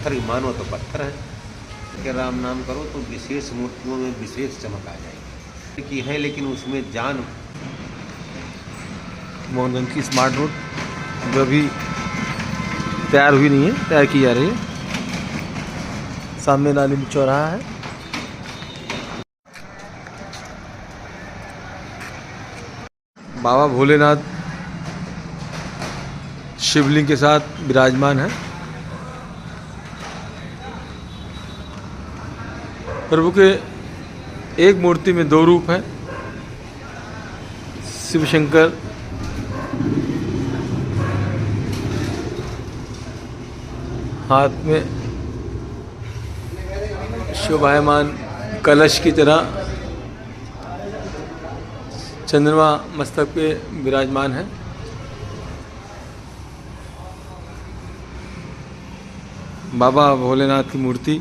पत्थर मानो तो पत्थर है कि राम नाम करो तो विशेष मूर्तियों में विशेष चमक आ जाएगी कि है, लेकिन उसमें जान। मोहनगंज की स्मार्ट रोड जो अभी तैयार हुई नहीं है, तैयार की जा रही है। सामने नाली में चौराहा है। बाबा भोलेनाथ शिवलिंग के साथ विराजमान है। प्रभु के एक मूर्ति में दो रूप हैं, शिव शंकर हाथ में शोभायमान कलश की तरह, चंद्रमा मस्तक पे विराजमान है। बाबा भोलेनाथ की मूर्ति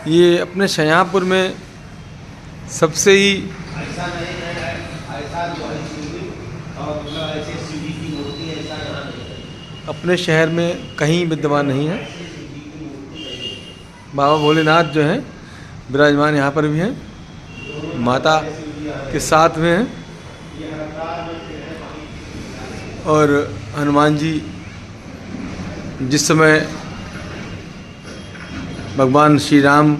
ये अपने शयापुर में सबसे ही अपने शहर में कहीं विद्यमान नहीं है। बाबा भोलेनाथ जो हैं विराजमान यहाँ पर भी हैं, माता के साथ में हैं और हनुमान जी जिस समय भगवान श्री राम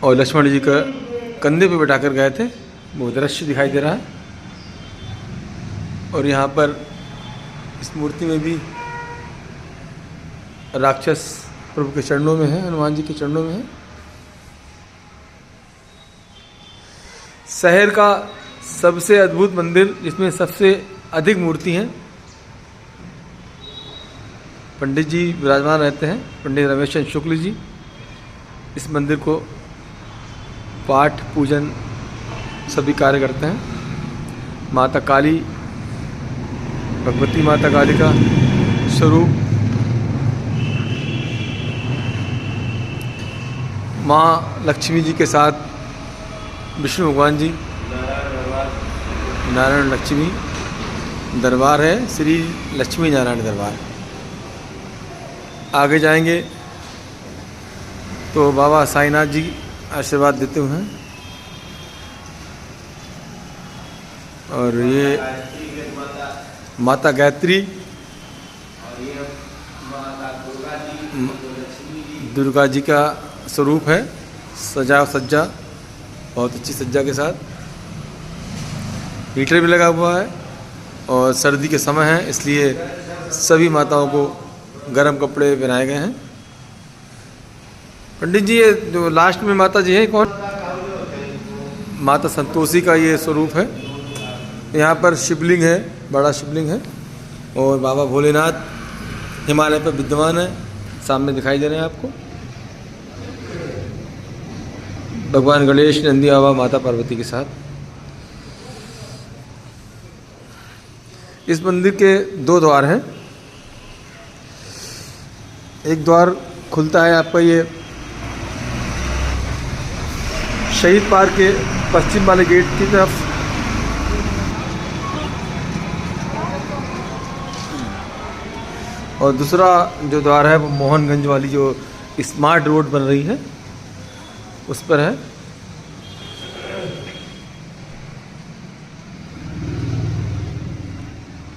और लक्ष्मण जी का कंधे पे बैठाकर गए थे, वो दृश्य दिखाई दे रहा है। और यहाँ पर इस मूर्ति में भी राक्षस प्रभु के चरणों में है, हनुमान जी के चरणों में है। शहर का सबसे अद्भुत मंदिर जिसमें सबसे अधिक मूर्ति हैं, पंडित जी विराजमान रहते हैं, पंडित रमेश चंद्र शुक्ल जी। इस मंदिर को पाठ पूजन सभी कार्य करते हैं। माता काली, भगवती माता काली का स्वरूप, माँ लक्ष्मी जी के साथ विष्णु भगवान जी, नारायण लक्ष्मी दरबार है, श्री लक्ष्मी नारायण दरबार। आगे जाएंगे तो बाबा साईनाथ जी आशीर्वाद देते हुए हैं। और ये माता गायत्री, दुर्गा जी का स्वरूप है, सजा सज्जा बहुत अच्छी सज्जा के साथ। हीटर भी लगा हुआ है और सर्दी के समय है, इसलिए सभी माताओं को गर्म कपड़े पहनाए गए हैं। पंडित जी ये जो लास्ट में माता जी है कौन? माता संतोषी का ये स्वरूप है। यहाँ पर शिवलिंग है, बड़ा शिवलिंग है और बाबा भोलेनाथ हिमालय पर विद्यमान है, सामने दिखाई दे रहे हैं आपको। भगवान गणेश, नंदी बाबा, माता पार्वती के साथ। इस मंदिर के दो द्वार हैं। एक द्वार खुलता है आपका ये शहीद पार्क के पश्चिम वाले गेट की तरफ, और दूसरा जो द्वार है वो मोहनगंज वाली जो स्मार्ट रोड बन रही है उस पर है।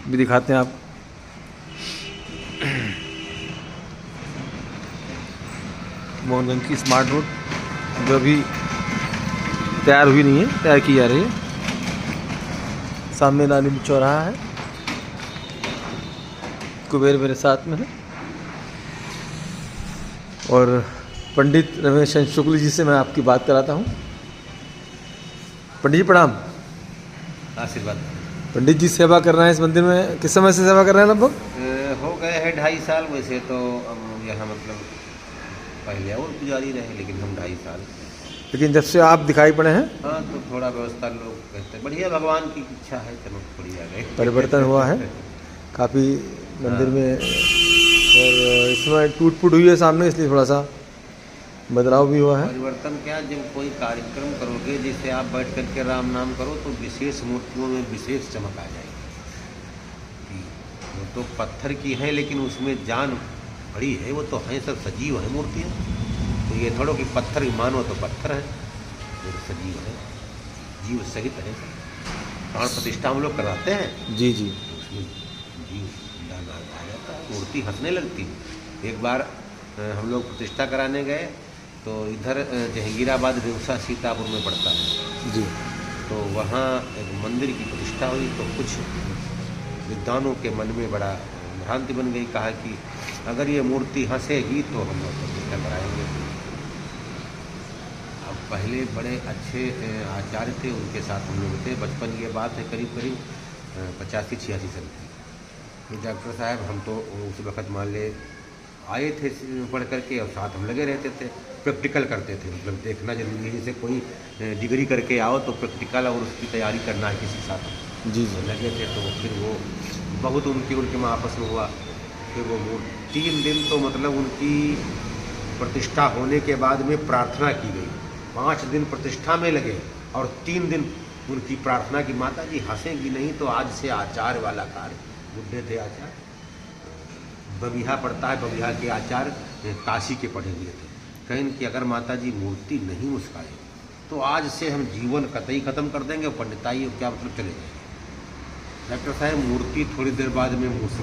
भी दिखाते हैं आप। मोहनगंज की स्मार्ट रोड जो अभी तैयार हुई नहीं है, तैयार की जा रही है। सामने नाली में चौराहा है, कुबेर मेरे साथ में है। और पंडित रमेश चंद्र शुक्ल जी से मैं आपकी बात कराता हूँ। पंडित जी प्रणाम। आशीर्वाद। पंडित जी सेवा कर रहे हैं इस मंदिर में, किस समय से सेवा कर रहे हैं लगभग? हो गए हैं 2.5 साल। वैसे तो हम यहाँ मतलब पहले और पुजारी रहे, लेकिन हम 2.5 साल। लेकिन जब से आप दिखाई पड़े हैं, हाँ, तो थोड़ा व्यवस्था लोग कहते हैं बढ़िया, भगवान की इच्छा है, चमक थोड़ी आ गई, परिवर्तन हुआ है काफ़ी मंदिर में। और इसमें टूट फूट हुई है सामने, इसलिए थोड़ा सा बदलाव भी हुआ है। परिवर्तन क्या, जब कोई कार्यक्रम करोगे जैसे आप बैठ करके राम नाम करो तो विशेष मूर्तियों में विशेष चमक आ जाएगी। वो तो पत्थर की है, लेकिन उसमें जान खड़ी है वो तो है, सब सजीव है मूर्तियाँ। तो ये थोड़ा कि पत्थर मानो तो पत्थर है, ये सजीव है, जीव सहित है सब। प्राण प्रतिष्ठा हम लोग कराते हैं, जी जी। तो उसमें जीव दाना आ जाता है, मूर्ति हंसने लगती है। एक बार हम लोग प्रतिष्ठा कराने गए तो इधर जहांगीराबाद रिवसा सीतापुर में पड़ता है जी तो वहाँ एक मंदिर की प्रतिष्ठा हुई तो कुछ विद्वानों के मन में बड़ा भ्रांति बन गई। कहा कि अगर ये मूर्ति हंसेगी तो हम लोग प्रतिष्ठा कराएंगे। अब पहले बड़े अच्छे आचार्य थे, उनके साथ हम लोग थे, बचपन की बात है, करीब करीब 85-86 साल की। तो डॉक्टर साहब हम तो उस वक़्त मान ले आए थे पढ़ करके और साथ हम लगे रहते थे, प्रैक्टिकल करते थे। मतलब देखना जरूरी है, जैसे कोई डिग्री करके आओ तो प्रैक्टिकल और उसकी तैयारी करना है किसी साथ। जी तो जी। लगे थे तो फिर वो बहुत उनके में आपस में हुआ। फिर वो 3 दिन तो मतलब उनकी प्रतिष्ठा होने के बाद में प्रार्थना की गई। 5 दिन प्रतिष्ठा में लगे और 3 दिन उनकी प्रार्थना की, माता जी हंसेंगी नहीं तो आज से आचार्य वाला कार्य। बुढ़े थे आचार्य, बबिहा पढ़ता है, बबिहा के आचार्य काशी के पढ़े हुए थे। कहें कि अगर माता जी मूर्ति नहीं मुस्काए तो आज से हम जीवन कतई ख़त्म कर देंगे और पंडिताई क्या मतलब चले जाएंगे। डॉक्टर साहब मूर्ति थोड़ी देर बाद में मुस्कुराई।